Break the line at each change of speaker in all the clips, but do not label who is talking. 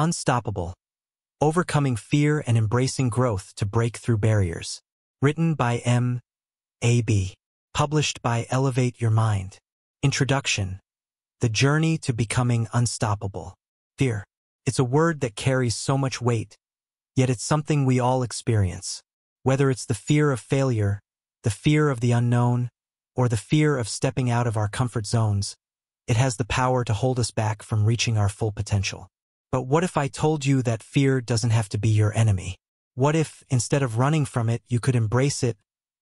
Unstoppable. Overcoming Fear and Embracing Growth to Break Through Barriers. Written by M.A.B. Published by Elevate Your Mind. Introduction. The journey to becoming unstoppable. Fear. It's a word that carries so much weight, yet it's something we all experience. Whether it's the fear of failure, the fear of the unknown, or the fear of stepping out of our comfort zones, it has the power to hold us back from reaching our full potential. But what if I told you that fear doesn't have to be your enemy? What if, instead of running from it, you could embrace it,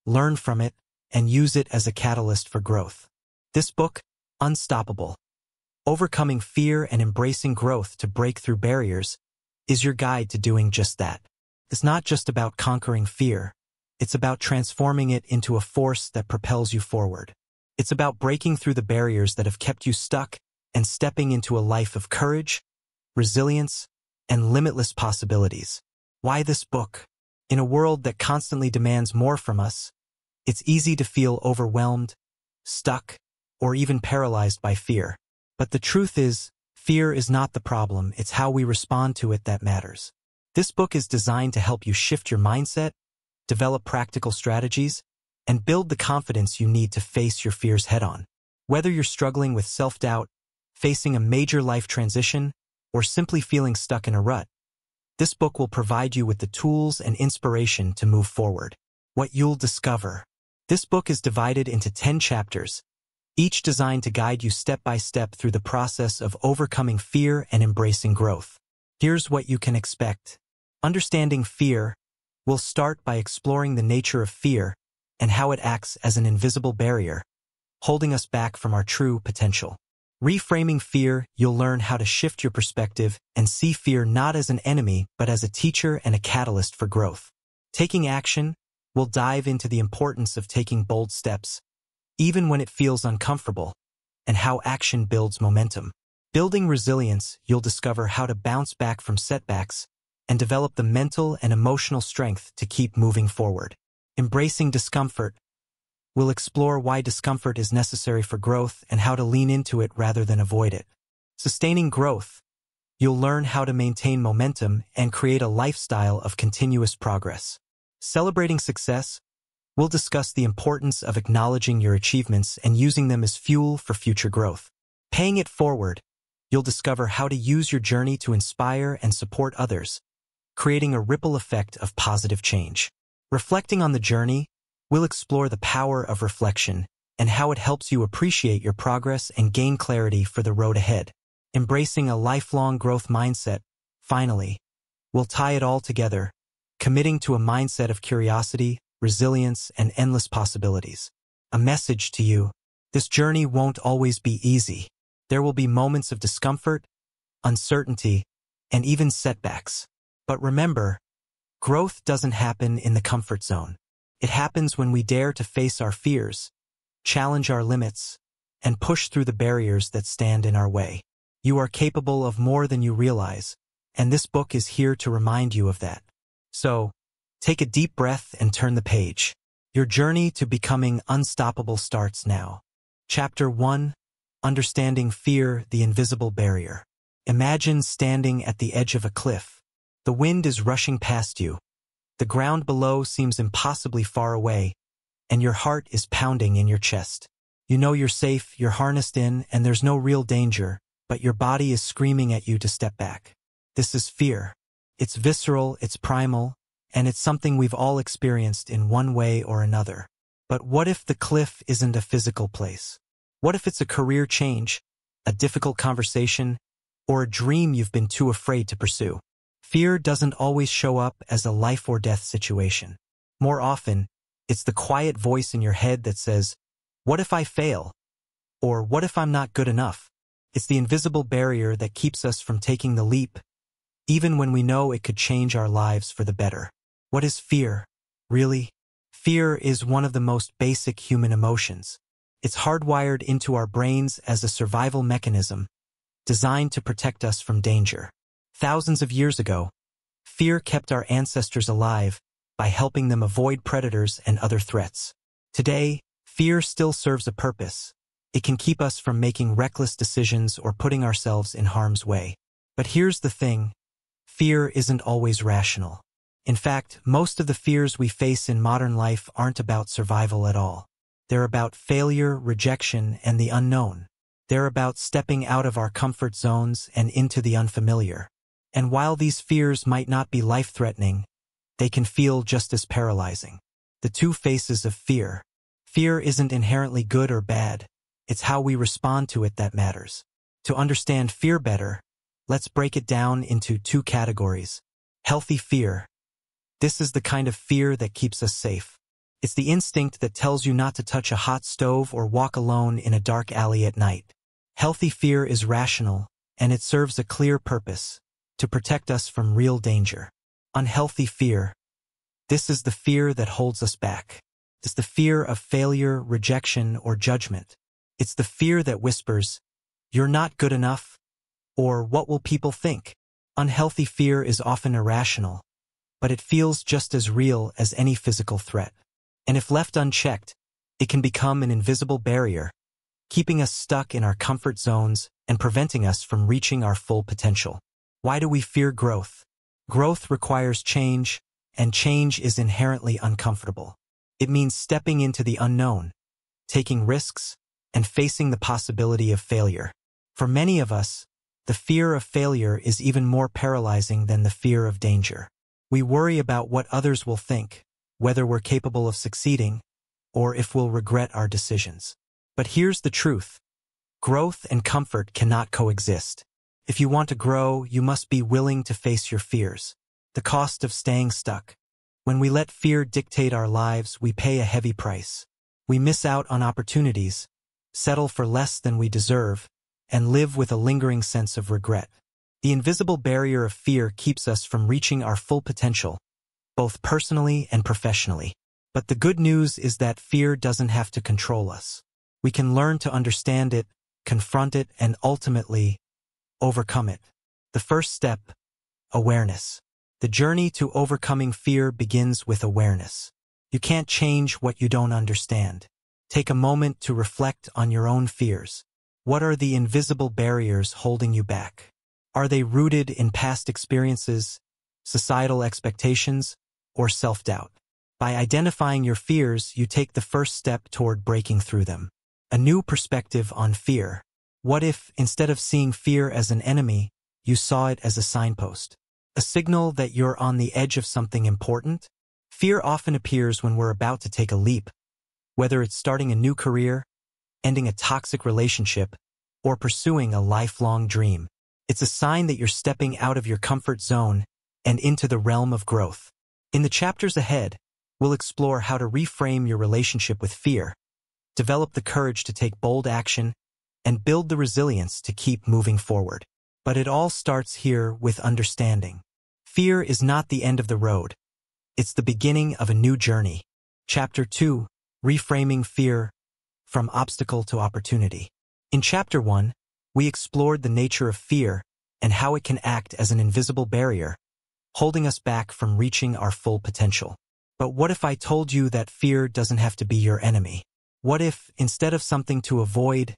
learn from it, and use it as a catalyst for growth? This book, Unstoppable. Overcoming Fear and Embracing Growth to Break Through Barriers, is your guide to doing just that. It's not just about conquering fear. It's about transforming it into a force that propels you forward. It's about breaking through the barriers that have kept you stuck and stepping into a life of courage, resilience, and limitless possibilities. Why this book? In a world that constantly demands more from us, it's easy to feel overwhelmed, stuck, or even paralyzed by fear. But the truth is, fear is not the problem, it's how we respond to it that matters. This book is designed to help you shift your mindset, develop practical strategies, and build the confidence you need to face your fears head-on. Whether you're struggling with self-doubt, facing a major life transition, or simply feeling stuck in a rut, this book will provide you with the tools and inspiration to move forward. What you'll discover. This book is divided into 10 chapters, each designed to guide you step by step through the process of overcoming fear and embracing growth. Here's what you can expect. Understanding fear. We'll start by exploring the nature of fear and how it acts as an invisible barrier, holding us back from our true potential. Reframing Fear. You'll learn how to shift your perspective and see fear not as an enemy but as a teacher and a catalyst for growth. Taking action. We'll dive into the importance of taking bold steps, even when it feels uncomfortable, and how action builds momentum. Building resilience. You'll discover how to bounce back from setbacks and develop the mental and emotional strength to keep moving forward. Embracing discomfort. We'll explore why discomfort is necessary for growth and how to lean into it rather than avoid it. Sustaining growth. You'll learn how to maintain momentum and create a lifestyle of continuous progress. Celebrating success. We'll discuss the importance of acknowledging your achievements and using them as fuel for future growth. Paying it forward. You'll discover how to use your journey to inspire and support others, creating a ripple effect of positive change. Reflecting on the journey. We'll explore the power of reflection and how it helps you appreciate your progress and gain clarity for the road ahead. Embracing a lifelong growth mindset. Finally, we'll tie it all together, committing to a mindset of curiosity, resilience, and endless possibilities. A message to you. This journey won't always be easy. There will be moments of discomfort, uncertainty, and even setbacks. But remember, growth doesn't happen in the comfort zone. It happens when we dare to face our fears, challenge our limits, and push through the barriers that stand in our way. You are capable of more than you realize, and this book is here to remind you of that. So, take a deep breath and turn the page. Your journey to becoming unstoppable starts now. Chapter 1. Understanding Fear, the Invisible Barrier. Imagine standing at the edge of a cliff. The wind is rushing past you. The ground below seems impossibly far away, and your heart is pounding in your chest. You know you're safe, you're harnessed in, and there's no real danger, but your body is screaming at you to step back. This is fear. It's visceral, it's primal, and it's something we've all experienced in one way or another. But what if the cliff isn't a physical place? What if it's a career change, a difficult conversation, or a dream you've been too afraid to pursue? Fear doesn't always show up as a life-or-death situation. More often, it's the quiet voice in your head that says, "What if I fail?" Or "What if I'm not good enough?" It's the invisible barrier that keeps us from taking the leap, even when we know it could change our lives for the better. What is fear, really? Fear is one of the most basic human emotions. It's hardwired into our brains as a survival mechanism, designed to protect us from danger. Thousands of years ago, fear kept our ancestors alive by helping them avoid predators and other threats. Today, fear still serves a purpose. It can keep us from making reckless decisions or putting ourselves in harm's way. But here's the thing, fear isn't always rational. In fact, most of the fears we face in modern life aren't about survival at all. They're about failure, rejection, and the unknown. They're about stepping out of our comfort zones and into the unfamiliar. And while these fears might not be life-threatening, they can feel just as paralyzing. The two faces of fear. Fear isn't inherently good or bad. It's how we respond to it that matters. To understand fear better, let's break it down into two categories. Healthy fear. This is the kind of fear that keeps us safe. It's the instinct that tells you not to touch a hot stove or walk alone in a dark alley at night. Healthy fear is rational, and it serves a clear purpose, to protect us from real danger. Unhealthy fear. This is the fear that holds us back. It's the fear of failure, rejection, or judgment. It's the fear that whispers, "You're not good enough," or "What will people think?" Unhealthy fear is often irrational, but it feels just as real as any physical threat. And if left unchecked, it can become an invisible barrier, keeping us stuck in our comfort zones and preventing us from reaching our full potential. Why do we fear growth? Growth requires change, and change is inherently uncomfortable. It means stepping into the unknown, taking risks, and facing the possibility of failure. For many of us, the fear of failure is even more paralyzing than the fear of danger. We worry about what others will think, whether we're capable of succeeding, or if we'll regret our decisions. But here's the truth. Growth and comfort cannot coexist. If you want to grow, you must be willing to face your fears. The cost of staying stuck. When we let fear dictate our lives, we pay a heavy price. We miss out on opportunities, settle for less than we deserve, and live with a lingering sense of regret. The invisible barrier of fear keeps us from reaching our full potential, both personally and professionally. But the good news is that fear doesn't have to control us. We can learn to understand it, confront it, and ultimately overcome it. The first step, awareness. The journey to overcoming fear begins with awareness. You can't change what you don't understand. Take a moment to reflect on your own fears. What are the invisible barriers holding you back? Are they rooted in past experiences, societal expectations, or self-doubt? By identifying your fears, you take the first step toward breaking through them. A new perspective on fear. What if, instead of seeing fear as an enemy, you saw it as a signpost? A signal that you're on the edge of something important? Fear often appears when we're about to take a leap, whether it's starting a new career, ending a toxic relationship, or pursuing a lifelong dream. It's a sign that you're stepping out of your comfort zone and into the realm of growth. In the chapters ahead, we'll explore how to reframe your relationship with fear, develop the courage to take bold action, and build the resilience to keep moving forward. But it all starts here with understanding. Fear is not the end of the road. It's the beginning of a new journey. Chapter 2, Reframing Fear, From Obstacle to Opportunity. In Chapter 1, we explored the nature of fear and how it can act as an invisible barrier, holding us back from reaching our full potential. But what if I told you that fear doesn't have to be your enemy? What if, instead of something to avoid,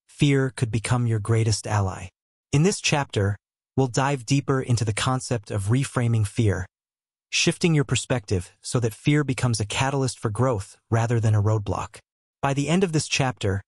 fear could become your greatest ally? In this chapter, we'll dive deeper into the concept of reframing fear, shifting your perspective so that fear becomes a catalyst for growth rather than a roadblock. By the end of this chapter,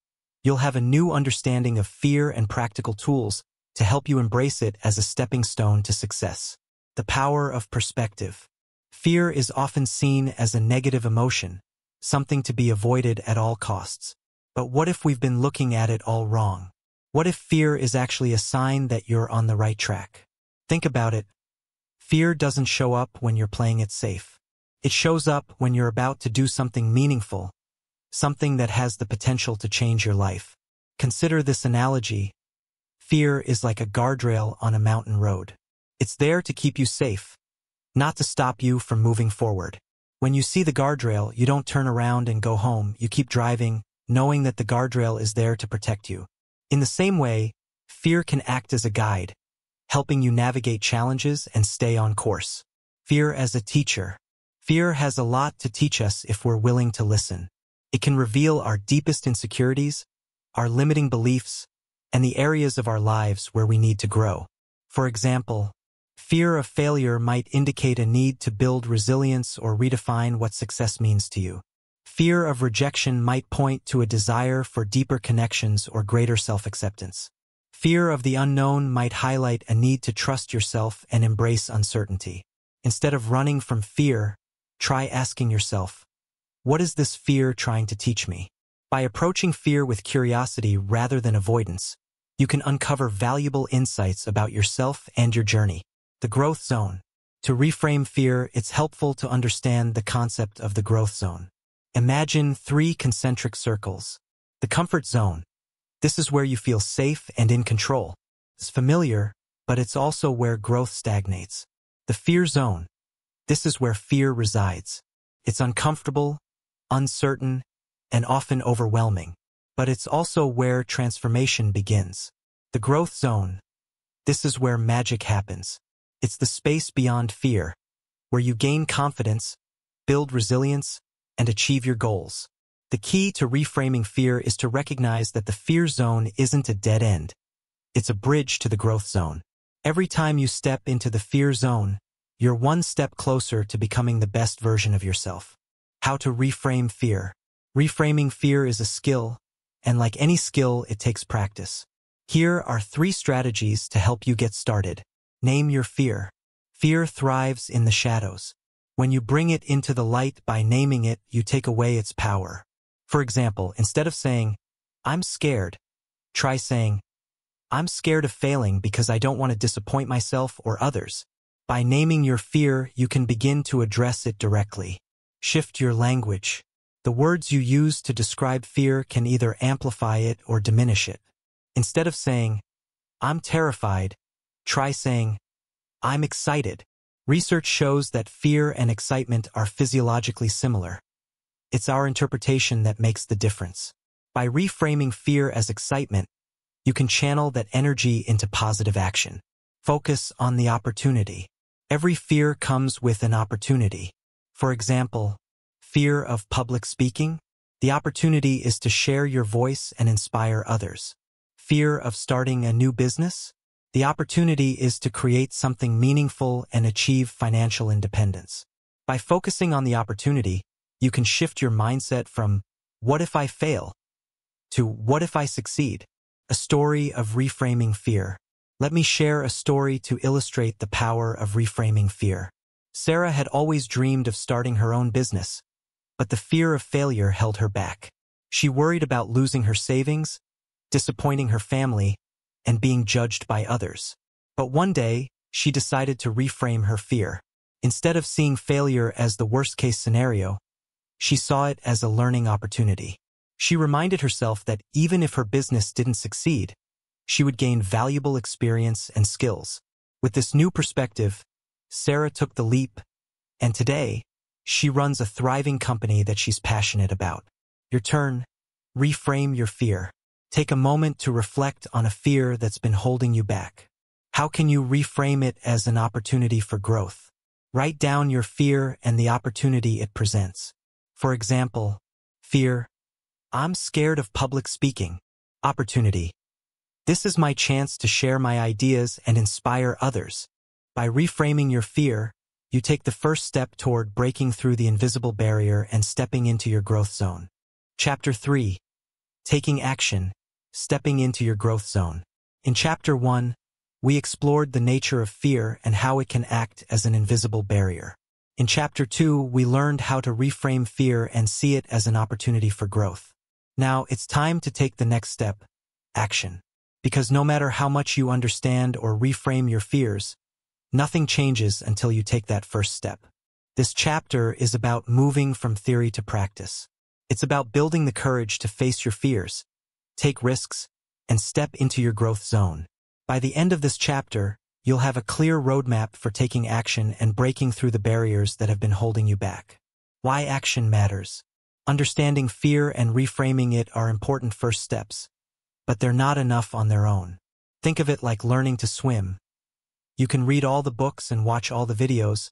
you'll have a new understanding of fear and practical tools to help you embrace it as a stepping stone to success. The power of perspective. Fear is often seen as a negative emotion, something to be avoided at all costs. But what if we've been looking at it all wrong? What if fear is actually a sign that you're on the right track? Think about it. Fear doesn't show up when you're playing it safe. It shows up when you're about to do something meaningful, something that has the potential to change your life. Consider this analogy. Fear is like a guardrail on a mountain road. It's there to keep you safe, not to stop you from moving forward. When you see the guardrail, you don't turn around and go home. You keep driving, knowing that the guardrail is there to protect you. In the same way, fear can act as a guide, helping you navigate challenges and stay on course. Fear as a teacher. Fear has a lot to teach us if we're willing to listen. It can reveal our deepest insecurities, our limiting beliefs, and the areas of our lives where we need to grow. For example, Fear of failure might indicate a need to build resilience or redefine what success means to you. Fear of rejection might point to a desire for deeper connections or greater self-acceptance. Fear of the unknown might highlight a need to trust yourself and embrace uncertainty. Instead of running from fear, try asking yourself, what is this fear trying to teach me? By approaching fear with curiosity rather than avoidance, you can uncover valuable insights about yourself and your journey. The growth zone. To reframe fear, it's helpful to understand the concept of the growth zone. Imagine 3 concentric circles. The comfort zone. This is where you feel safe and in control. It's familiar, but it's also where growth stagnates. The fear zone. This is where fear resides. It's uncomfortable, uncertain, and often overwhelming. But it's also where transformation begins. The growth zone. This is where magic happens. It's the space beyond fear, where you gain confidence, build resilience, and achieve your goals. The key to reframing fear is to recognize that the fear zone isn't a dead end. It's a bridge to the growth zone. Every time you step into the fear zone, you're one step closer to becoming the best version of yourself. How to reframe fear. Reframing fear is a skill, and like any skill, it takes practice. Here are 3 strategies to help you get started. Name your fear. Fear thrives in the shadows. When you bring it into the light by naming it, you take away its power. For example, instead of saying, I'm scared, try saying, I'm scared of failing because I don't want to disappoint myself or others. By naming your fear, you can begin to address it directly. Shift your language. The words you use to describe fear can either amplify it or diminish it. Instead of saying, I'm terrified, try saying, I'm excited. Research shows that fear and excitement are physiologically similar. It's our interpretation that makes the difference. By reframing fear as excitement, you can channel that energy into positive action. Focus on the opportunity. Every fear comes with an opportunity. For example, fear of public speaking. The opportunity is to share your voice and inspire others. Fear of starting a new business. The opportunity is to create something meaningful and achieve financial independence. By focusing on the opportunity, you can shift your mindset from, what if I fail, to what if I succeed? A story of reframing fear. Let me share a story to illustrate the power of reframing fear. Sarah had always dreamed of starting her own business, but the fear of failure held her back. She worried about losing her savings, disappointing her family, and being judged by others. But one day, she decided to reframe her fear. Instead of seeing failure as the worst-case scenario, she saw it as a learning opportunity. She reminded herself that even if her business didn't succeed, she would gain valuable experience and skills. With this new perspective, Sarah took the leap, and today, she runs a thriving company that she's passionate about. Your turn. Reframe your fear. Take a moment to reflect on a fear that's been holding you back. How can you reframe it as an opportunity for growth? Write down your fear and the opportunity it presents. For example, fear, I'm scared of public speaking. Opportunity, this is my chance to share my ideas and inspire others. By reframing your fear, you take the first step toward breaking through the invisible barrier and stepping into your growth zone. Chapter 3. Taking action. Stepping into your growth zone. In Chapter 1, we explored the nature of fear and how it can act as an invisible barrier. In Chapter 2, we learned how to reframe fear and see it as an opportunity for growth. Now, it's time to take the next step, action. Because no matter how much you understand or reframe your fears, nothing changes until you take that first step. This chapter is about moving from theory to practice. It's about building the courage to face your fears, take risks, and step into your growth zone. By the end of this chapter, you'll have a clear roadmap for taking action and breaking through the barriers that have been holding you back. Why action matters. Understanding fear and reframing it are important first steps, but they're not enough on their own. Think of it like learning to swim. You can read all the books and watch all the videos,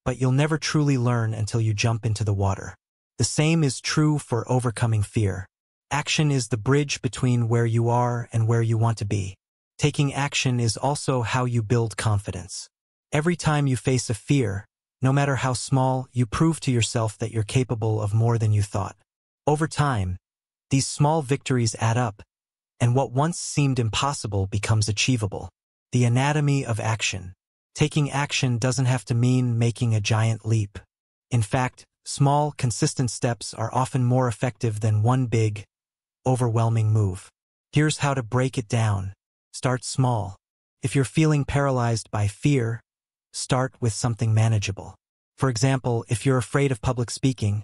but you'll never truly learn until you jump into the water. The same is true for overcoming fear. Action is the bridge between where you are and where you want to be. Taking action is also how you build confidence. Every time you face a fear, no matter how small, you prove to yourself that you're capable of more than you thought. Over time, these small victories add up, and what once seemed impossible becomes achievable. The anatomy of action. Taking action doesn't have to mean making a giant leap. In fact, small, consistent steps are often more effective than one big, overwhelming move. Here's how to break it down. Start small. If you're feeling paralyzed by fear, start with something manageable. For example, if you're afraid of public speaking,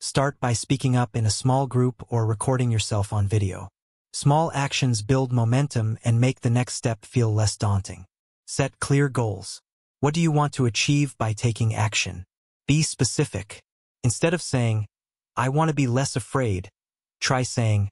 start by speaking up in a small group or recording yourself on video. Small actions build momentum and make the next step feel less daunting. Set clear goals. What do you want to achieve by taking action? Be specific. Instead of saying, I want to be less afraid, try saying,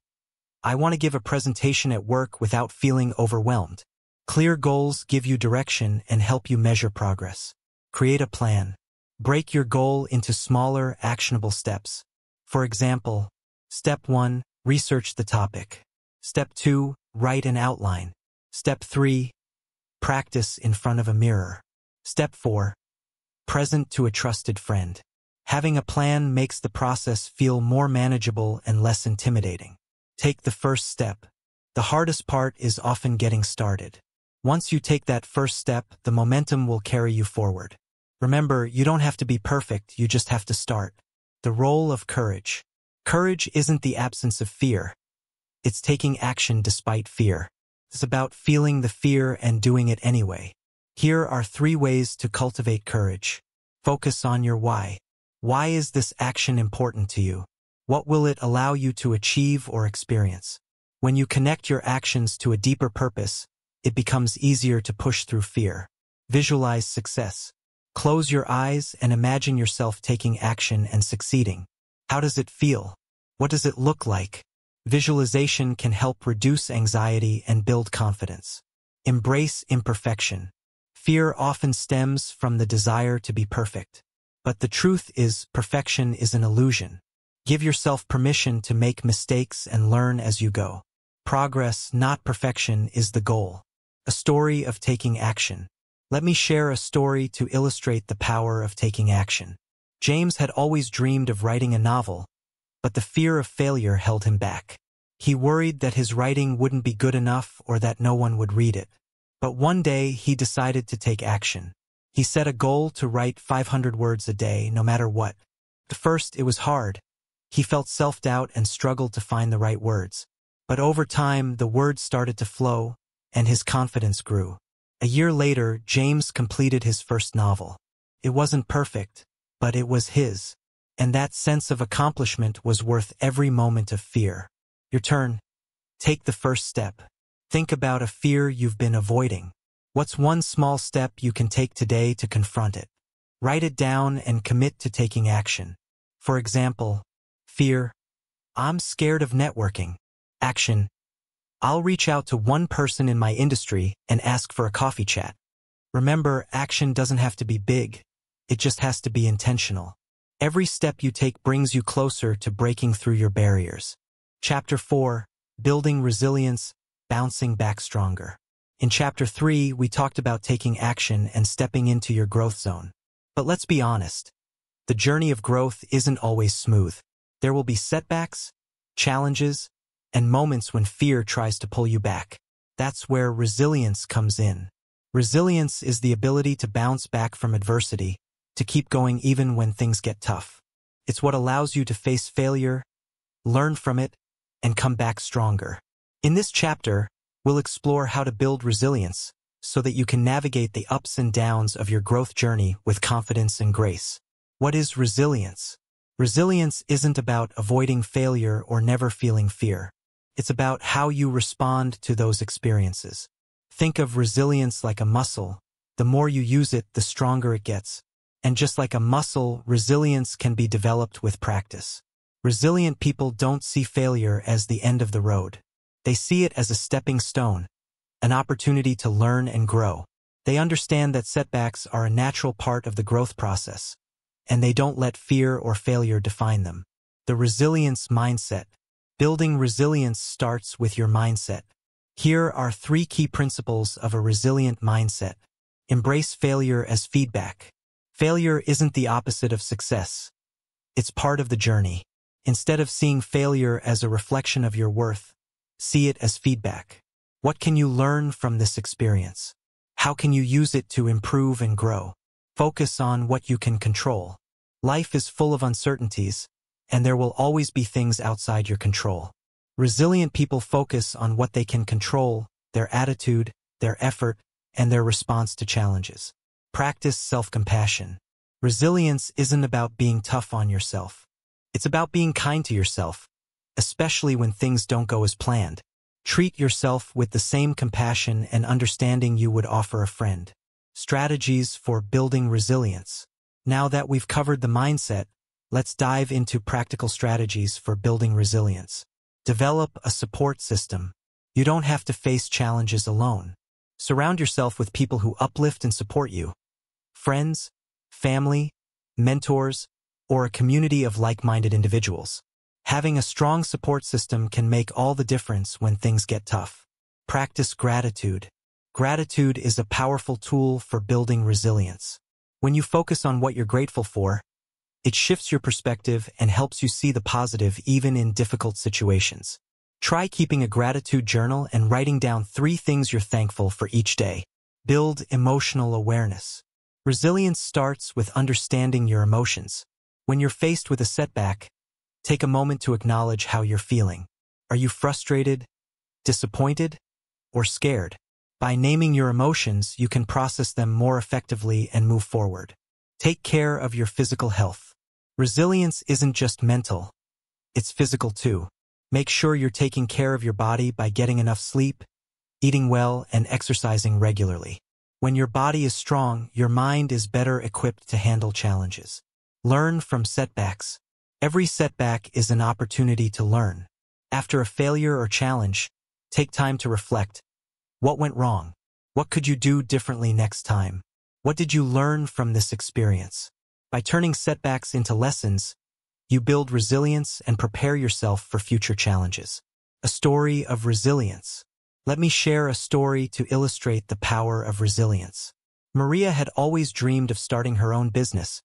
I want to give a presentation at work without feeling overwhelmed. Clear goals give you direction and help you measure progress. Create a plan. Break your goal into smaller, actionable steps. For example, Step 1, research the topic. Step 2, write an outline. Step 3, practice in front of a mirror. Step 4, present to a trusted friend. Having a plan makes the process feel more manageable and less intimidating. Take the first step. The hardest part is often getting started. Once you take that first step, the momentum will carry you forward. Remember, you don't have to be perfect, you just have to start. The role of courage. Courage isn't the absence of fear. It's taking action despite fear. It's about feeling the fear and doing it anyway. Here are 3 ways to cultivate courage. Focus on your why. Why is this action important to you? What will it allow you to achieve or experience? When you connect your actions to a deeper purpose, it becomes easier to push through fear. Visualize success. Close your eyes and imagine yourself taking action and succeeding. How does it feel? What does it look like? Visualization can help reduce anxiety and build confidence. Embrace imperfection. Fear often stems from the desire to be perfect. But the truth is, perfection is an illusion. Give yourself permission to make mistakes and learn as you go. Progress, not perfection, is the goal. A story of taking action. Let me share a story to illustrate the power of taking action. James had always dreamed of writing a novel, but the fear of failure held him back. He worried that his writing wouldn't be good enough or that no one would read it. But one day he decided to take action. He set a goal to write 500 words a day, no matter what. At first, it was hard. He felt self-doubt and struggled to find the right words. But over time, the words started to flow, and his confidence grew. A year later, James completed his first novel. It wasn't perfect, but it was his. And that sense of accomplishment was worth every moment of fear. Your turn. Take the first step. Think about a fear you've been avoiding. What's one small step you can take today to confront it? Write it down and commit to taking action. For example, fear. I'm scared of networking. Action. I'll reach out to one person in my industry and ask for a coffee chat. Remember, action doesn't have to be big. It just has to be intentional. Every step you take brings you closer to breaking through your barriers. Chapter 4, Building Resilience, Bouncing Back Stronger. In Chapter 3, we talked about taking action and stepping into your growth zone. But let's be honest. The journey of growth isn't always smooth. There will be setbacks, challenges, and moments when fear tries to pull you back. That's where resilience comes in. Resilience is the ability to bounce back from adversity, to keep going even when things get tough. It's what allows you to face failure, learn from it, and come back stronger. In this chapter, we'll explore how to build resilience so that you can navigate the ups and downs of your growth journey with confidence and grace. What is resilience? Resilience isn't about avoiding failure or never feeling fear. It's about how you respond to those experiences. Think of resilience like a muscle. The more you use it, the stronger it gets. And just like a muscle, resilience can be developed with practice. Resilient people don't see failure as the end of the road. They see it as a stepping stone, an opportunity to learn and grow. They understand that setbacks are a natural part of the growth process, and they don't let fear or failure define them. The resilience mindset. Building resilience starts with your mindset. Here are 3 key principles of a resilient mindset. Embrace failure as feedback. Failure isn't the opposite of success. It's part of the journey. Instead of seeing failure as a reflection of your worth, see it as feedback. What can you learn from this experience? How can you use it to improve and grow? Focus on what you can control. Life is full of uncertainties, and there will always be things outside your control. Resilient people focus on what they can control, their attitude, their effort, and their response to challenges. Practice self-compassion. Resilience isn't about being tough on yourself. It's about being kind to yourself, especially when things don't go as planned. Treat yourself with the same compassion and understanding you would offer a friend. Strategies for building resilience. Now that we've covered the mindset, let's dive into practical strategies for building resilience. Develop a support system. You don't have to face challenges alone. Surround yourself with people who uplift and support you. Friends, family, mentors, or a community of like-minded individuals. Having a strong support system can make all the difference when things get tough. Practice gratitude. Gratitude is a powerful tool for building resilience. When you focus on what you're grateful for, it shifts your perspective and helps you see the positive even in difficult situations. Try keeping a gratitude journal and writing down 3 things you're thankful for each day. Build emotional awareness. Resilience starts with understanding your emotions. When you're faced with a setback, take a moment to acknowledge how you're feeling. Are you frustrated, disappointed, or scared? By naming your emotions, you can process them more effectively and move forward. Take care of your physical health. Resilience isn't just mental, it's physical too. Make sure you're taking care of your body by getting enough sleep, eating well, and exercising regularly. When your body is strong, your mind is better equipped to handle challenges. Learn from setbacks. Every setback is an opportunity to learn. After a failure or challenge, take time to reflect. What went wrong? What could you do differently next time? What did you learn from this experience? By turning setbacks into lessons, you build resilience and prepare yourself for future challenges. A story of resilience. Let me share a story to illustrate the power of resilience. Maria had always dreamed of starting her own business,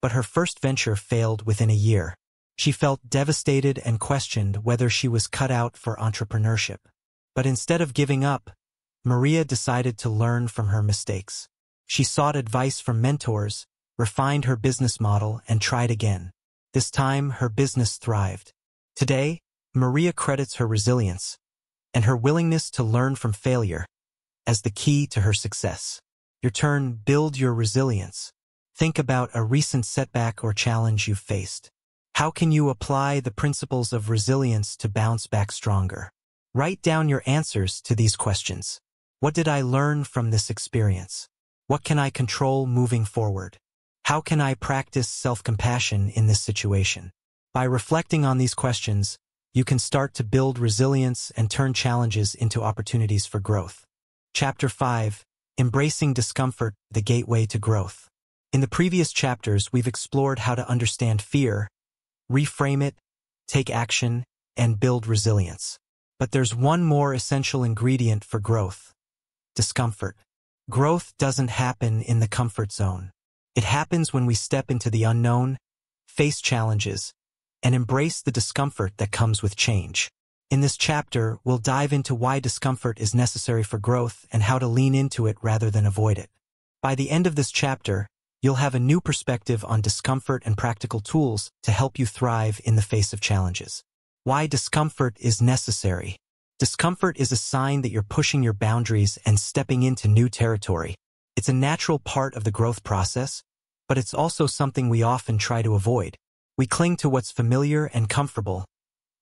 but her first venture failed within a year. She felt devastated and questioned whether she was cut out for entrepreneurship. But instead of giving up, Maria decided to learn from her mistakes. She sought advice from mentors, refined her business model, and tried again. This time, her business thrived. Today, Maria credits her resilience and her willingness to learn from failure as the key to her success. Your turn, build your resilience. Think about a recent setback or challenge you've faced. How can you apply the principles of resilience to bounce back stronger? Write down your answers to these questions. What did I learn from this experience? What can I control moving forward? How can I practice self-compassion in this situation? By reflecting on these questions, you can start to build resilience and turn challenges into opportunities for growth. Chapter 5. Embracing Discomfort, the Gateway to Growth. In the previous chapters, we've explored how to understand fear, reframe it, take action, and build resilience. But there's one more essential ingredient for growth: discomfort. Growth doesn't happen in the comfort zone. It happens when we step into the unknown, face challenges, and embrace the discomfort that comes with change. In this chapter, we'll dive into why discomfort is necessary for growth and how to lean into it rather than avoid it. By the end of this chapter, you'll have a new perspective on discomfort and practical tools to help you thrive in the face of challenges. Why discomfort is necessary. Discomfort is a sign that you're pushing your boundaries and stepping into new territory. It's a natural part of the growth process, but it's also something we often try to avoid. We cling to what's familiar and comfortable,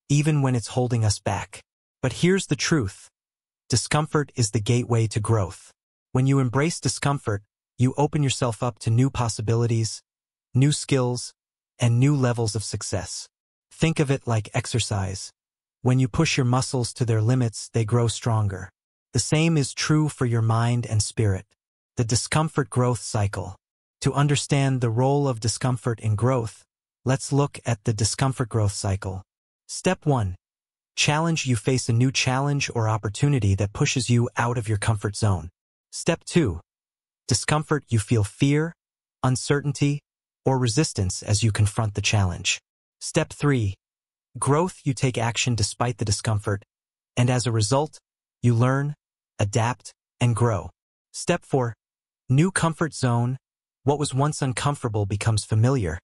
even when it's holding us back. But here's the truth. Discomfort is the gateway to growth. When you embrace discomfort, you open yourself up to new possibilities, new skills, and new levels of success. Think of it like exercise. When you push your muscles to their limits, they grow stronger. The same is true for your mind and spirit. The discomfort growth cycle. To understand the role of discomfort in growth, let's look at the discomfort growth cycle. Step 1. Challenge. You face a new challenge or opportunity that pushes you out of your comfort zone. Step 2. Discomfort, you feel fear, uncertainty, or resistance as you confront the challenge. Step 3. Growth, you take action despite the discomfort, and as a result, you learn, adapt, and grow. Step 4. New comfort zone, what was once uncomfortable becomes familiar,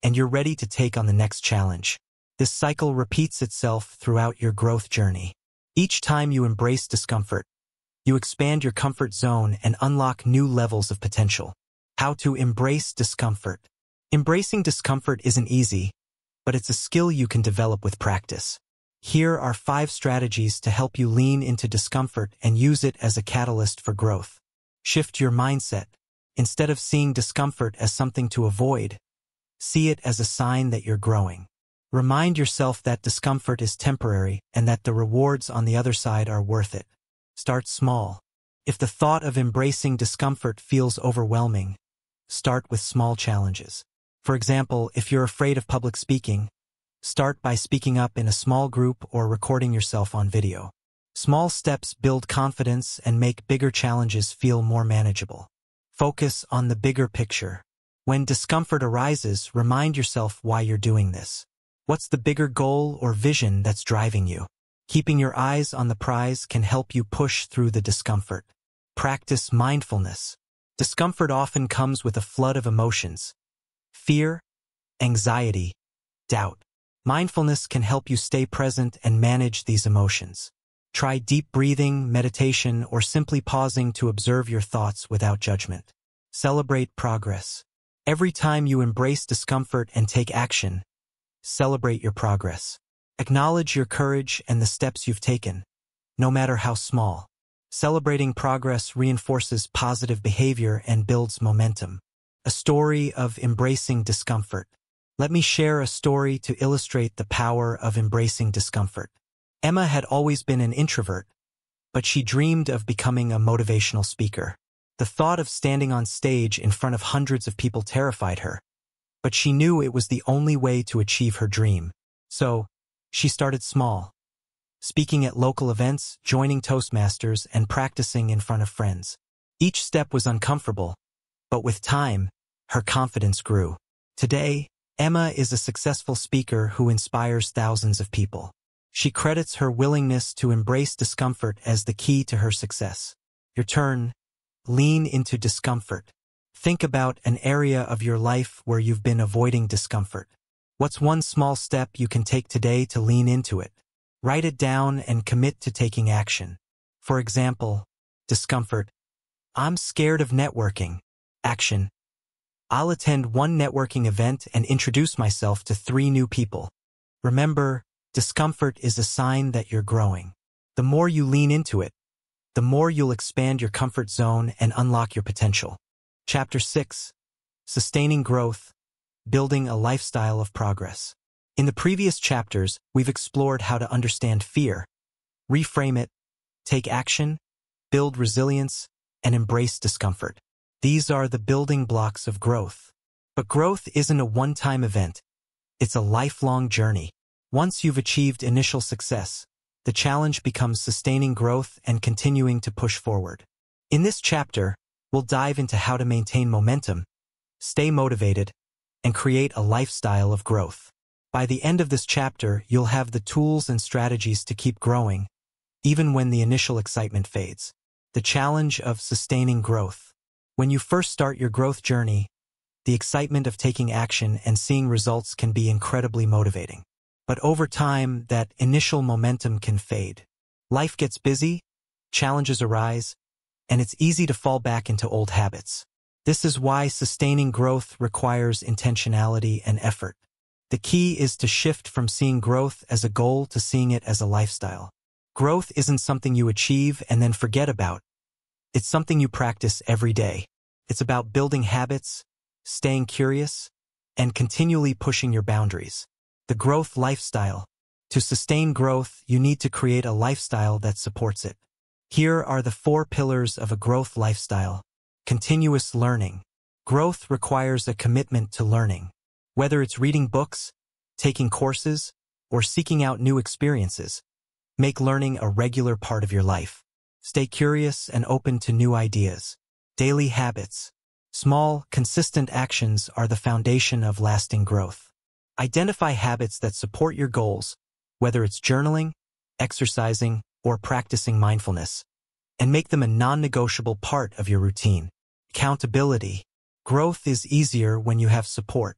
and you're ready to take on the next challenge. This cycle repeats itself throughout your growth journey. Each time you embrace discomfort, you expand your comfort zone and unlock new levels of potential. How to embrace discomfort. Embracing discomfort isn't easy, but it's a skill you can develop with practice. Here are 5 strategies to help you lean into discomfort and use it as a catalyst for growth. Shift your mindset. Instead of seeing discomfort as something to avoid, see it as a sign that you're growing. Remind yourself that discomfort is temporary and that the rewards on the other side are worth it. Start small. If the thought of embracing discomfort feels overwhelming, start with small challenges. For example, if you're afraid of public speaking, start by speaking up in a small group or recording yourself on video. Small steps build confidence and make bigger challenges feel more manageable. Focus on the bigger picture. When discomfort arises, remind yourself why you're doing this. What's the bigger goal or vision that's driving you? Keeping your eyes on the prize can help you push through the discomfort. Practice mindfulness. Discomfort often comes with a flood of emotions: fear, anxiety, doubt. Mindfulness can help you stay present and manage these emotions. Try deep breathing, meditation, or simply pausing to observe your thoughts without judgment. Celebrate progress. Every time you embrace discomfort and take action, celebrate your progress. Acknowledge your courage and the steps you've taken, no matter how small. Celebrating progress reinforces positive behavior and builds momentum. A story of embracing discomfort. Let me share a story to illustrate the power of embracing discomfort. Emma had always been an introvert, but she dreamed of becoming a motivational speaker. The thought of standing on stage in front of hundreds of people terrified her, but she knew it was the only way to achieve her dream. So, she started small, speaking at local events, joining Toastmasters, and practicing in front of friends. Each step was uncomfortable, but with time, her confidence grew. Today, Emma is a successful speaker who inspires thousands of people. She credits her willingness to embrace discomfort as the key to her success. Your turn. Lean into discomfort. Think about an area of your life where you've been avoiding discomfort. What's one small step you can take today to lean into it? Write it down and commit to taking action. For example, discomfort. I'm scared of networking. Action. I'll attend one networking event and introduce myself to 3 new people. Remember, discomfort is a sign that you're growing. The more you lean into it, the more you'll expand your comfort zone and unlock your potential. Chapter 6. Sustaining growth. Building a lifestyle of progress. In the previous chapters, we've explored how to understand fear, reframe it, take action, build resilience, and embrace discomfort. These are the building blocks of growth. But growth isn't a one-time event. It's a lifelong journey. Once you've achieved initial success, the challenge becomes sustaining growth and continuing to push forward. In this chapter, we'll dive into how to maintain momentum, stay motivated, and create a lifestyle of growth. By the end of this chapter, you'll have the tools and strategies to keep growing, even when the initial excitement fades. The challenge of sustaining growth. When you first start your growth journey, the excitement of taking action and seeing results can be incredibly motivating. But over time, that initial momentum can fade. Life gets busy, challenges arise, and it's easy to fall back into old habits. This is why sustaining growth requires intentionality and effort. The key is to shift from seeing growth as a goal to seeing it as a lifestyle. Growth isn't something you achieve and then forget about. It's something you practice every day. It's about building habits, staying curious, and continually pushing your boundaries. The growth lifestyle. To sustain growth, you need to create a lifestyle that supports it. Here are the 4 pillars of a growth lifestyle. Continuous learning. Growth requires a commitment to learning. Whether it's reading books, taking courses, or seeking out new experiences, make learning a regular part of your life. Stay curious and open to new ideas. Daily habits. Small, consistent actions are the foundation of lasting growth. Identify habits that support your goals, whether it's journaling, exercising, or practicing mindfulness, and make them a non-negotiable part of your routine. Accountability. Growth is easier when you have support.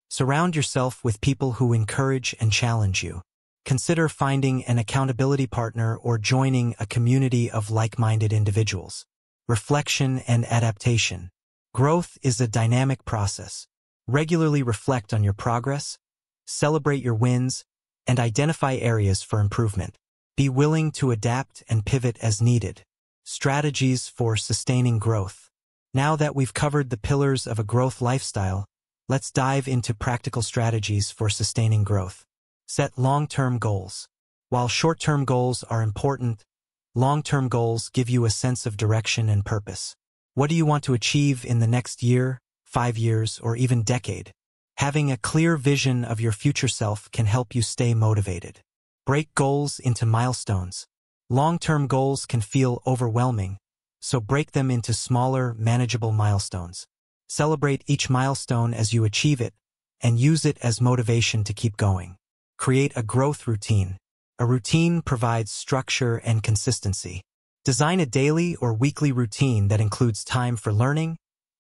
Surround yourself with people who encourage and challenge you. Consider finding an accountability partner or joining a community of like-minded individuals. Reflection and adaptation. Growth is a dynamic process. Regularly reflect on your progress, celebrate your wins, and identify areas for improvement. Be willing to adapt and pivot as needed. Strategies for sustaining growth. Now that we've covered the pillars of a growth lifestyle, let's dive into practical strategies for sustaining growth. Set long-term goals. While short-term goals are important, long-term goals give you a sense of direction and purpose. What do you want to achieve in the next year, 5 years, or even decade? Having a clear vision of your future self can help you stay motivated. Break goals into milestones. Long-term goals can feel overwhelming, so break them into smaller, manageable milestones. Celebrate each milestone as you achieve it, and use it as motivation to keep going. Create a growth routine. A routine provides structure and consistency. Design a daily or weekly routine that includes time for learning,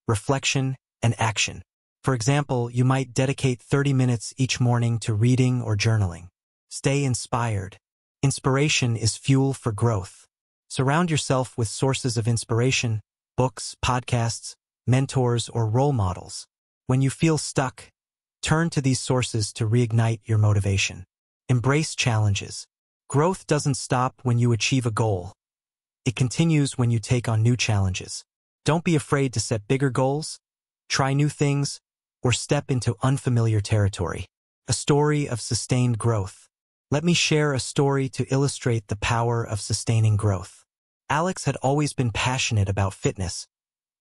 reflection, and action. For example, you might dedicate 30 minutes each morning to reading or journaling. Stay inspired. Inspiration is fuel for growth. Surround yourself with sources of inspiration, books, podcasts, mentors, or role models. When you feel stuck, turn to these sources to reignite your motivation. Embrace challenges. Growth doesn't stop when you achieve a goal. It continues when you take on new challenges. Don't be afraid to set bigger goals, try new things, or step into unfamiliar territory. A story of sustained growth. Let me share a story to illustrate the power of sustaining growth. Alex had always been passionate about fitness,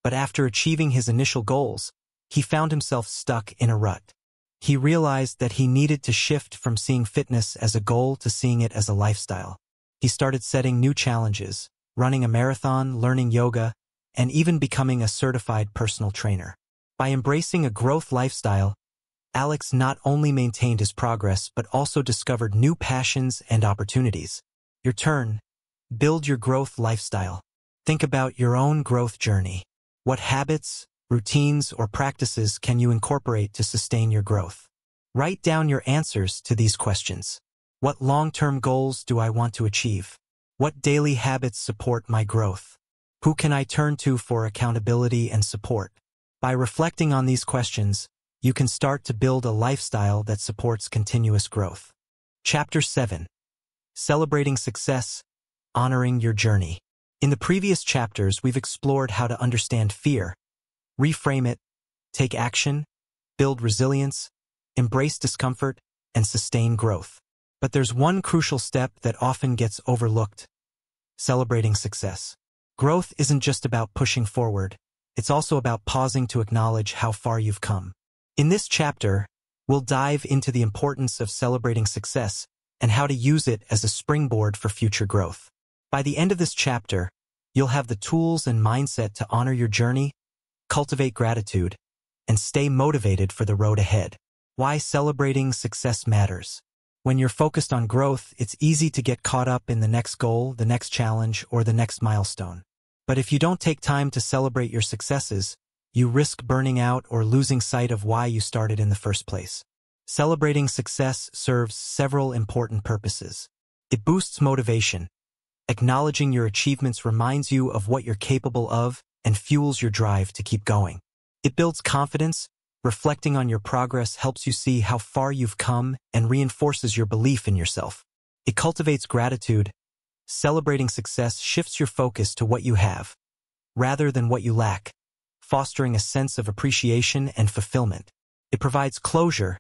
but after achieving his initial goals, he found himself stuck in a rut. He realized that he needed to shift from seeing fitness as a goal to seeing it as a lifestyle. He started setting new challenges, running a marathon, learning yoga, and even becoming a certified personal trainer. By embracing a growth lifestyle, Alex not only maintained his progress but also discovered new passions and opportunities. Your turn. Build your growth lifestyle. Think about your own growth journey. What habits, routines, or practices can you incorporate to sustain your growth? Write down your answers to these questions. What long-term goals do I want to achieve? What daily habits support my growth? Who can I turn to for accountability and support? By reflecting on these questions, you can start to build a lifestyle that supports continuous growth. Chapter 7. Celebrating Success, Honoring Your Journey. In the previous chapters, we've explored how to understand fear, reframe it, take action, build resilience, embrace discomfort, and sustain growth. But there's one crucial step that often gets overlooked: celebrating success. Growth isn't just about pushing forward, it's also about pausing to acknowledge how far you've come. In this chapter, we'll dive into the importance of celebrating success and how to use it as a springboard for future growth. By the end of this chapter, you'll have the tools and mindset to honor your journey, cultivate gratitude, and stay motivated for the road ahead. Why celebrating success matters. When you're focused on growth, it's easy to get caught up in the next goal, the next challenge, or the next milestone. But if you don't take time to celebrate your successes, you risk burning out or losing sight of why you started in the first place. Celebrating success serves several important purposes. It boosts motivation. Acknowledging your achievements reminds you of what you're capable of and fuels your drive to keep going. It builds confidence. Reflecting on your progress helps you see how far you've come and reinforces your belief in yourself. It cultivates gratitude. Celebrating success shifts your focus to what you have, rather than what you lack, fostering a sense of appreciation and fulfillment. It provides closure.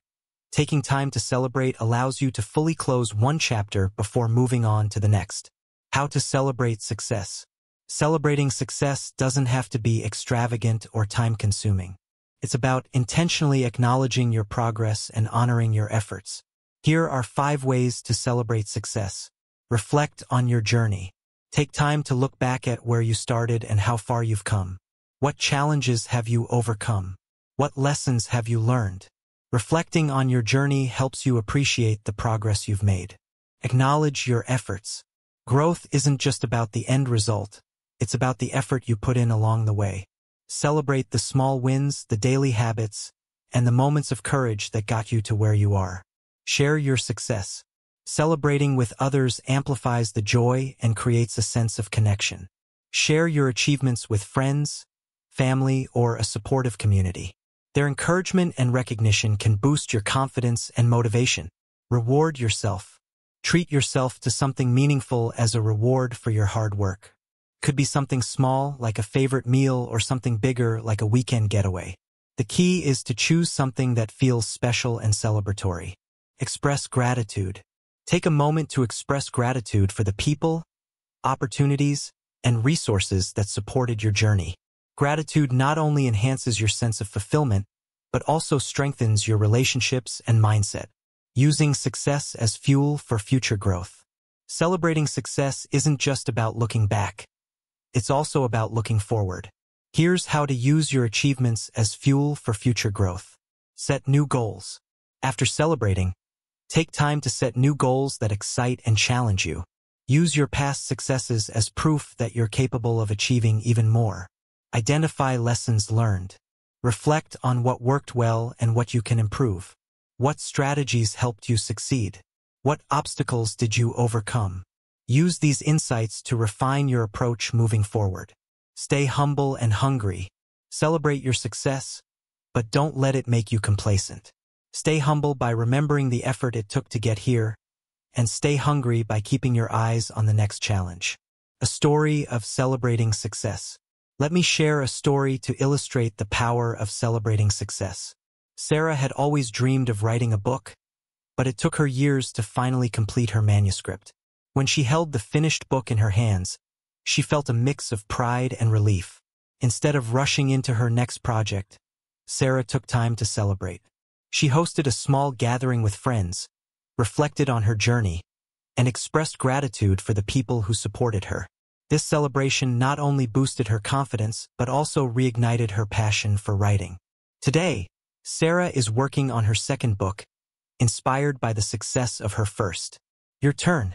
Taking time to celebrate allows you to fully close one chapter before moving on to the next. How to celebrate success. Celebrating success doesn't have to be extravagant or time-consuming. It's about intentionally acknowledging your progress and honoring your efforts. Here are 5 ways to celebrate success. Reflect on your journey. Take time to look back at where you started and how far you've come. What challenges have you overcome? What lessons have you learned? Reflecting on your journey helps you appreciate the progress you've made. Acknowledge your efforts. Growth isn't just about the end result, it's about the effort you put in along the way. Celebrate the small wins, the daily habits, and the moments of courage that got you to where you are. Share your success. Celebrating with others amplifies the joy and creates a sense of connection. Share your achievements with friends, family, or a supportive community. Their encouragement and recognition can boost your confidence and motivation. Reward yourself. Treat yourself to something meaningful as a reward for your hard work. Could be something small, like a favorite meal, or something bigger, like a weekend getaway. The key is to choose something that feels special and celebratory. Express gratitude. Take a moment to express gratitude for the people, opportunities, and resources that supported your journey. Gratitude not only enhances your sense of fulfillment, but also strengthens your relationships and mindset. Using success as fuel for future growth. Celebrating success isn't just about looking back. It's also about looking forward. Here's how to use your achievements as fuel for future growth. Set new goals. After celebrating, take time to set new goals that excite and challenge you. Use your past successes as proof that you're capable of achieving even more. Identify lessons learned. Reflect on what worked well and what you can improve. What strategies helped you succeed? What obstacles did you overcome? Use these insights to refine your approach moving forward. Stay humble and hungry. Celebrate your success, but don't let it make you complacent. Stay humble by remembering the effort it took to get here, and stay hungry by keeping your eyes on the next challenge. A story of celebrating success. Let me share a story to illustrate the power of celebrating success. Sarah had always dreamed of writing a book, but it took her years to finally complete her manuscript. When she held the finished book in her hands, she felt a mix of pride and relief. Instead of rushing into her next project, Sarah took time to celebrate. She hosted a small gathering with friends, reflected on her journey, and expressed gratitude for the people who supported her. This celebration not only boosted her confidence, but also reignited her passion for writing. Today, Sarah is working on her second book, inspired by the success of her first. Your turn.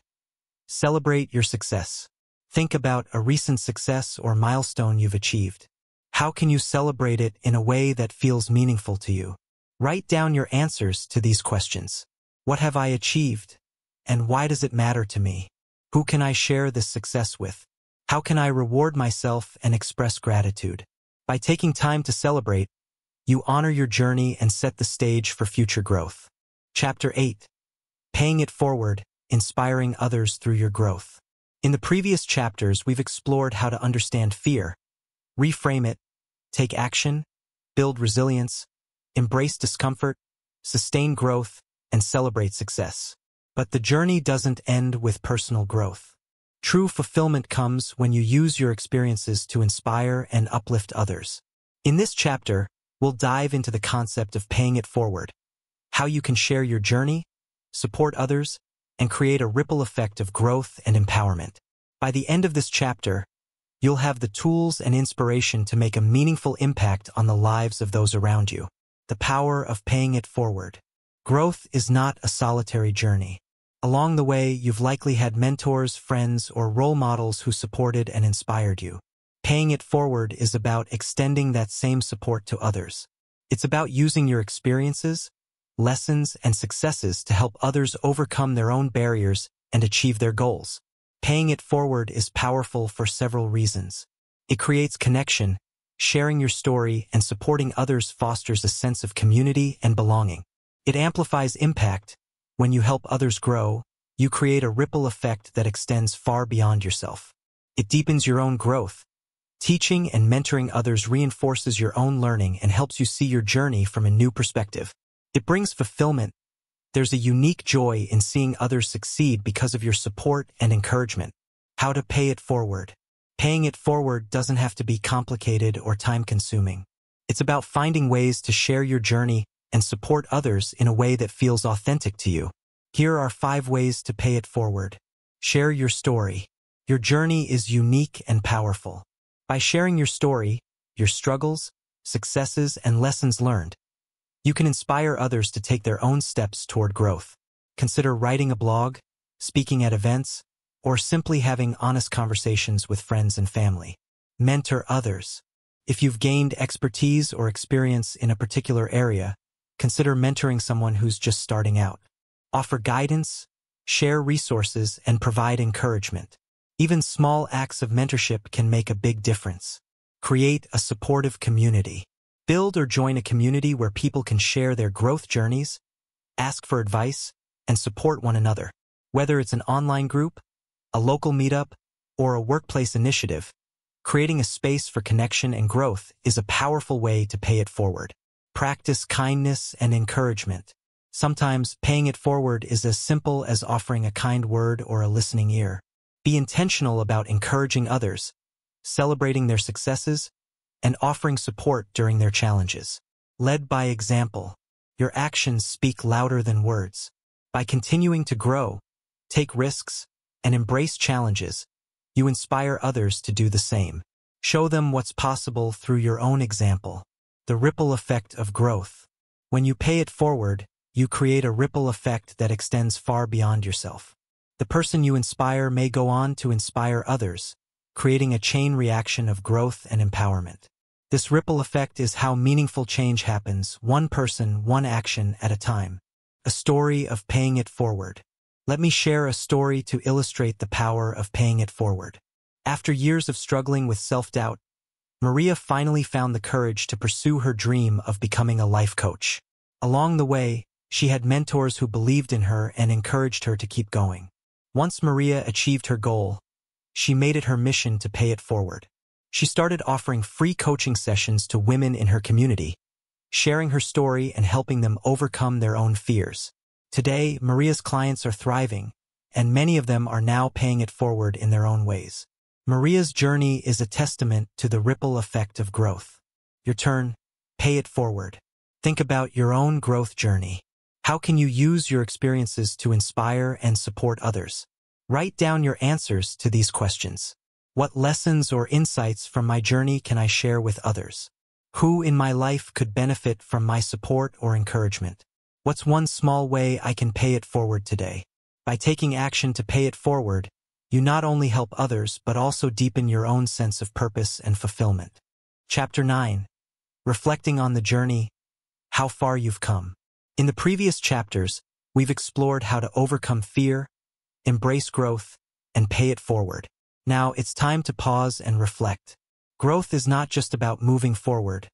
Celebrate your success. Think about a recent success or milestone you've achieved. How can you celebrate it in a way that feels meaningful to you? Write down your answers to these questions. What have I achieved? And why does it matter to me? Who can I share this success with? How can I reward myself and express gratitude? By taking time to celebrate, you honor your journey and set the stage for future growth. Chapter 8. Paying it forward, inspiring others through your growth. In the previous chapters, we've explored how to understand fear, reframe it, take action, build resilience, embrace discomfort, sustain growth, and celebrate success. But the journey doesn't end with personal growth. True fulfillment comes when you use your experiences to inspire and uplift others. In this chapter, we'll dive into the concept of paying it forward, how you can share your journey, support others, and create a ripple effect of growth and empowerment. By the end of this chapter, you'll have the tools and inspiration to make a meaningful impact on the lives of those around you. The power of paying it forward. Growth is not a solitary journey. Along the way, you've likely had mentors, friends, or role models who supported and inspired you. Paying it forward is about extending that same support to others. It's about using your experiences, lessons, and successes to help others overcome their own barriers and achieve their goals. Paying it forward is powerful for several reasons. It creates connection. Sharing your story and supporting others fosters a sense of community and belonging. It amplifies impact. When you help others grow, you create a ripple effect that extends far beyond yourself. It deepens your own growth. Teaching and mentoring others reinforces your own learning and helps you see your journey from a new perspective. It brings fulfillment. There's a unique joy in seeing others succeed because of your support and encouragement. How to pay it forward. Paying it forward doesn't have to be complicated or time-consuming. It's about finding ways to share your journey and support others in a way that feels authentic to you. Here are 5 ways to pay it forward. Share your story. Your journey is unique and powerful. By sharing your story, your struggles, successes, and lessons learned. You can inspire others to take their own steps toward growth. Consider writing a blog, speaking at events, or simply having honest conversations with friends and family. Mentor others. If you've gained expertise or experience in a particular area, consider mentoring someone who's just starting out. Offer guidance, share resources, and provide encouragement. Even small acts of mentorship can make a big difference. Create a supportive community. Build or join a community where people can share their growth journeys, ask for advice, and support one another. Whether it's an online group, a local meetup, or a workplace initiative, creating a space for connection and growth is a powerful way to pay it forward. Practice kindness and encouragement. Sometimes paying it forward is as simple as offering a kind word or a listening ear. Be intentional about encouraging others, celebrating their successes, and offering support during their challenges. Led by example, your actions speak louder than words. By continuing to grow, take risks, and embrace challenges, you inspire others to do the same. Show them what's possible through your own example. The ripple effect of growth. When you pay it forward, you create a ripple effect that extends far beyond yourself. The person you inspire may go on to inspire others, creating a chain reaction of growth and empowerment. This ripple effect is how meaningful change happens, one person, one action at a time. A story of paying it forward. Let me share a story to illustrate the power of paying it forward. After years of struggling with self-doubt, Maria finally found the courage to pursue her dream of becoming a life coach. Along the way, she had mentors who believed in her and encouraged her to keep going. Once Maria achieved her goal, she made it her mission to pay it forward. She started offering free coaching sessions to women in her community, sharing her story and helping them overcome their own fears. Today, Maria's clients are thriving, and many of them are now paying it forward in their own ways. Maria's journey is a testament to the ripple effect of growth. Your turn, pay it forward. Think about your own growth journey. How can you use your experiences to inspire and support others? Write down your answers to these questions. What lessons or insights from my journey can I share with others? Who in my life could benefit from my support or encouragement? What's one small way I can pay it forward today? By taking action to pay it forward, you not only help others but also deepen your own sense of purpose and fulfillment. Chapter 9. Reflecting on the journey, how far you've come. In the previous chapters, we've explored how to overcome fear, embrace growth, and pay it forward. Now it's time to pause and reflect. Growth is not just about moving forward.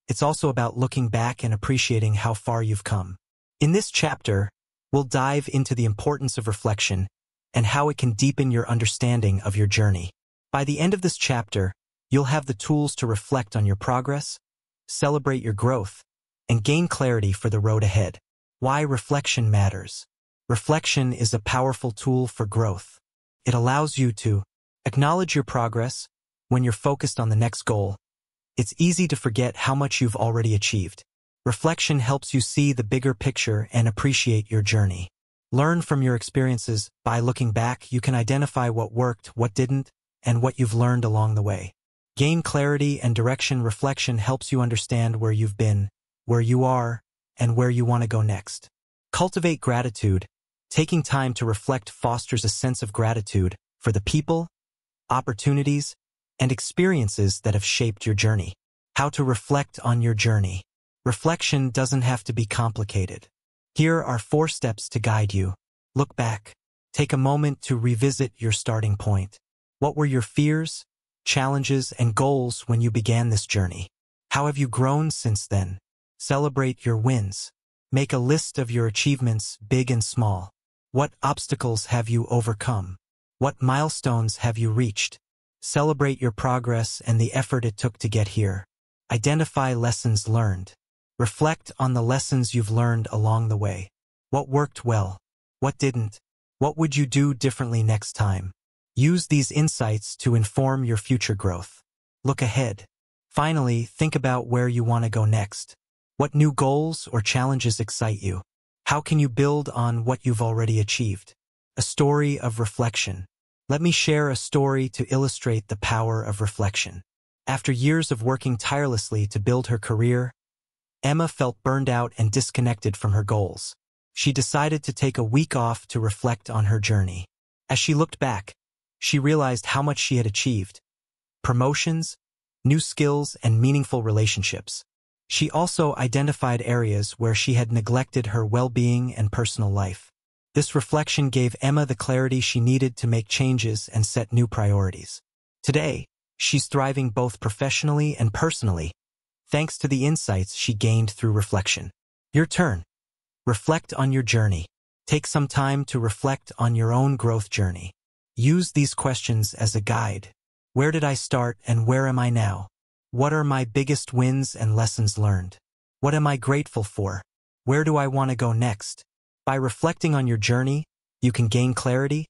It's also about looking back and appreciating how far you've come. In this chapter, we'll dive into the importance of reflection and how it can deepen your understanding of your journey. By the end of this chapter, you'll have the tools to reflect on your progress, celebrate your growth, and gain clarity for the road ahead. Why reflection matters. Reflection is a powerful tool for growth. It allows you to acknowledge your progress. When you're focused on the next goal, it's easy to forget how much you've already achieved. Reflection helps you see the bigger picture and appreciate your journey. Learn from your experiences. By looking back, you can identify what worked, what didn't, and what you've learned along the way. Gain clarity and direction. Reflection helps you understand where you've been, where you are, and where you want to go next. Cultivate gratitude. Taking time to reflect fosters a sense of gratitude for the people, opportunities, and experiences that have shaped your journey. How to reflect on your journey. Reflection doesn't have to be complicated. Here are 4 steps to guide you. Look back. Take a moment to revisit your starting point. What were your fears, challenges, and goals when you began this journey? How have you grown since then? Celebrate your wins. Make a list of your achievements, big and small. What obstacles have you overcome? What milestones have you reached? Celebrate your progress and the effort it took to get here. Identify lessons learned. Reflect on the lessons you've learned along the way. What worked well? What didn't? What would you do differently next time? Use these insights to inform your future growth. Look ahead. Finally, think about where you want to go next. What new goals or challenges excite you? How can you build on what you've already achieved? A story of reflection. Let me share a story to illustrate the power of reflection. After years of working tirelessly to build her career, Emma felt burned out and disconnected from her goals. She decided to take a week off to reflect on her journey. As she looked back, she realized how much she had achieved: promotions, new skills, and meaningful relationships. She also identified areas where she had neglected her well-being and personal life. This reflection gave Emma the clarity she needed to make changes and set new priorities. Today, she's thriving both professionally and personally, thanks to the insights she gained through reflection. Your turn. Reflect on your journey. Take some time to reflect on your own growth journey. Use these questions as a guide. Where did I start and where am I now? What are my biggest wins and lessons learned? What am I grateful for? Where do I want to go next? By reflecting on your journey, you can gain clarity,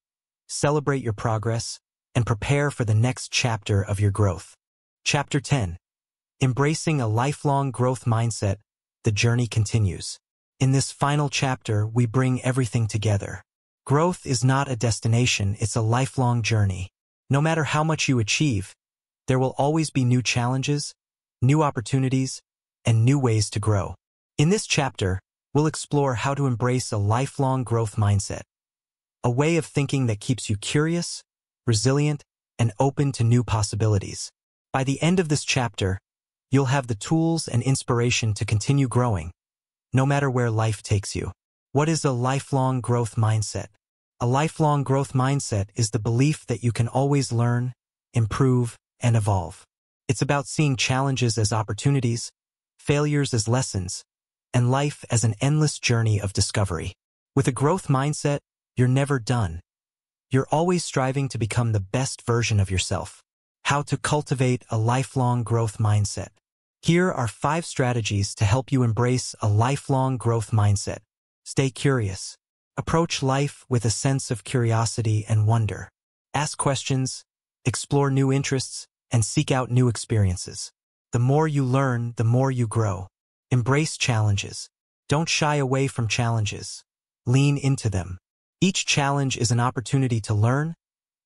celebrate your progress, and prepare for the next chapter of your growth. Chapter 10. Embracing a lifelong growth mindset, the journey continues. In this final chapter, we bring everything together. Growth is not a destination, it's a lifelong journey. No matter how much you achieve, there will always be new challenges, new opportunities, and new ways to grow. In this chapter, we'll explore how to embrace a lifelong growth mindset, a way of thinking that keeps you curious, resilient, and open to new possibilities. By the end of this chapter, you'll have the tools and inspiration to continue growing, no matter where life takes you. What is a lifelong growth mindset? A lifelong growth mindset is the belief that you can always learn, improve, and evolve. It's about seeing challenges as opportunities, failures as lessons, and life as an endless journey of discovery. With a growth mindset, you're never done. You're always striving to become the best version of yourself. How to cultivate a lifelong growth mindset. Here are 5 strategies to help you embrace a lifelong growth mindset. Stay curious. Approach life with a sense of curiosity and wonder. Ask questions, explore new interests, and seek out new experiences. The more you learn, the more you grow. Embrace challenges. Don't shy away from challenges. Lean into them. Each challenge is an opportunity to learn,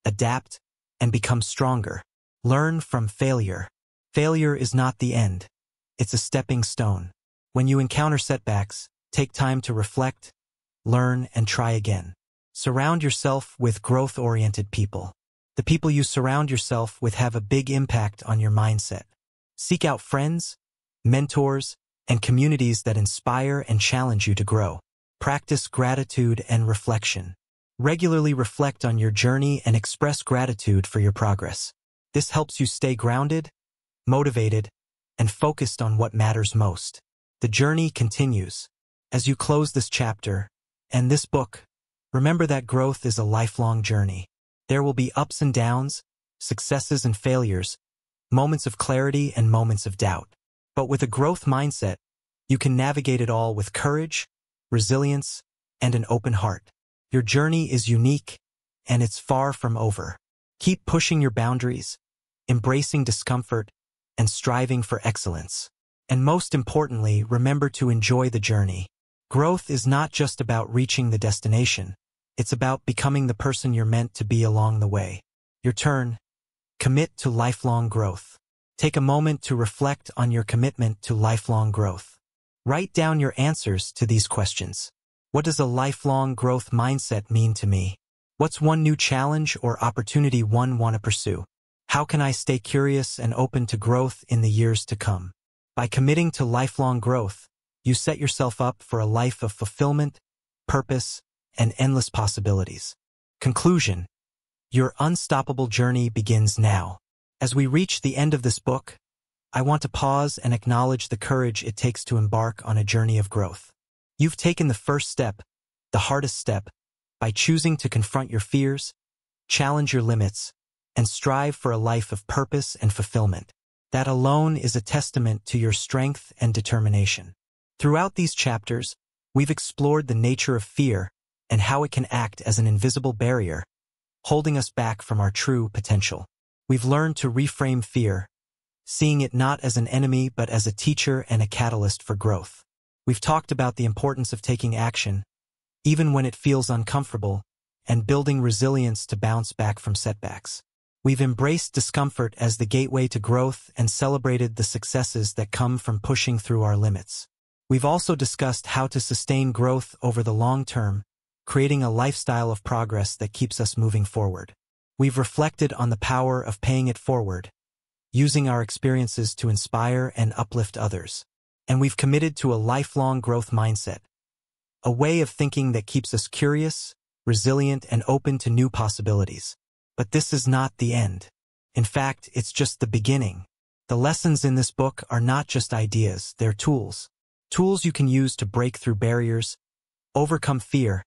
adapt, and become stronger. Learn from failure. Failure is not the end. It's a stepping stone. When you encounter setbacks, take time to reflect, learn, and try again. Surround yourself with growth-oriented people. The people you surround yourself with have a big impact on your mindset. Seek out friends, mentors, and communities that inspire and challenge you to grow. Practice gratitude and reflection. Regularly reflect on your journey and express gratitude for your progress. This helps you stay grounded, motivated, and focused on what matters most. The journey continues. As you close this chapter and this book, remember that growth is a lifelong journey. There will be ups and downs, successes and failures, moments of clarity and moments of doubt. But with a growth mindset, you can navigate it all with courage, resilience, and an open heart. Your journey is unique, and it's far from over. Keep pushing your boundaries, embracing discomfort, and striving for excellence. And most importantly, remember to enjoy the journey. Growth is not just about reaching the destination. It's about becoming the person you're meant to be along the way. Your turn. Commit to lifelong growth. Take a moment to reflect on your commitment to lifelong growth. Write down your answers to these questions. What does a lifelong growth mindset mean to me? What's one new challenge or opportunity one want to pursue? How can I stay curious and open to growth in the years to come? By committing to lifelong growth, you set yourself up for a life of fulfillment, purpose, and endless possibilities. Conclusion. Your unstoppable journey begins now. As we reach the end of this book, I want to pause and acknowledge the courage it takes to embark on a journey of growth. You've taken the first step, the hardest step, by choosing to confront your fears, challenge your limits, and strive for a life of purpose and fulfillment. That alone is a testament to your strength and determination. Throughout these chapters, we've explored the nature of fear and how it can act as an invisible barrier, holding us back from our true potential. We've learned to reframe fear, seeing it not as an enemy but as a teacher and a catalyst for growth. We've talked about the importance of taking action, even when it feels uncomfortable, and building resilience to bounce back from setbacks. We've embraced discomfort as the gateway to growth and celebrated the successes that come from pushing through our limits. We've also discussed how to sustain growth over the long term, creating a lifestyle of progress that keeps us moving forward. We've reflected on the power of paying it forward, using our experiences to inspire and uplift others. And we've committed to a lifelong growth mindset, a way of thinking that keeps us curious, resilient, and open to new possibilities. But this is not the end. In fact, it's just the beginning. The lessons in this book are not just ideas, they're tools. Tools you can use to break through barriers, overcome fear,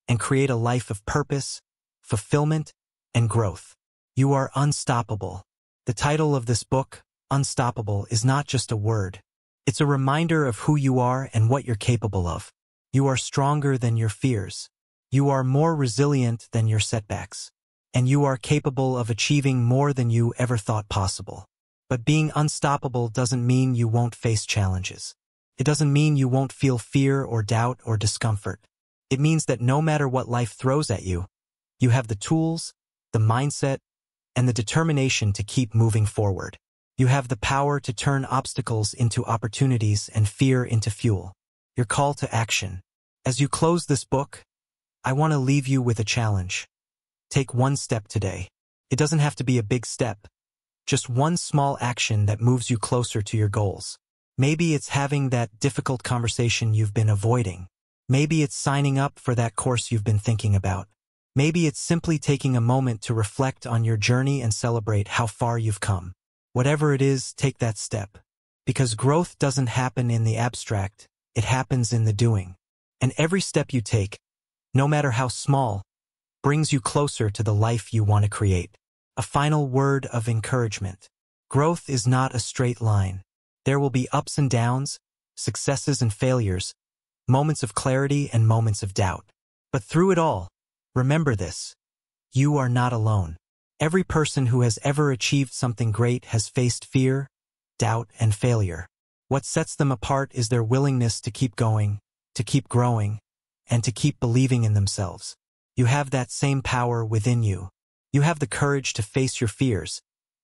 and create a life of purpose, fulfillment, and growth. You are unstoppable. The title of this book, Unstoppable, is not just a word. It's a reminder of who you are and what you're capable of. You are stronger than your fears. You are more resilient than your setbacks. And you are capable of achieving more than you ever thought possible. But being unstoppable doesn't mean you won't face challenges. It doesn't mean you won't feel fear or doubt or discomfort. It means that no matter what life throws at you, you have the tools, the mindset, and the determination to keep moving forward. You have the power to turn obstacles into opportunities and fear into fuel. Your call to action. As you close this book, I want to leave you with a challenge. Take one step today. It doesn't have to be a big step. Just one small action that moves you closer to your goals. Maybe it's having that difficult conversation you've been avoiding. Maybe it's signing up for that course you've been thinking about. Maybe it's simply taking a moment to reflect on your journey and celebrate how far you've come. Whatever it is, take that step. Because growth doesn't happen in the abstract, it happens in the doing. And every step you take, no matter how small, brings you closer to the life you want to create. A final word of encouragement. Growth is not a straight line. There will be ups and downs, successes and failures, moments of clarity and moments of doubt. But through it all, remember this. You are not alone. Every person who has ever achieved something great has faced fear, doubt, and failure. What sets them apart is their willingness to keep going, to keep growing, and to keep believing in themselves. You have that same power within you. You have the courage to face your fears,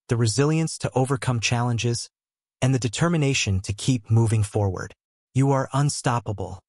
the resilience to overcome challenges, and the determination to keep moving forward. You are unstoppable.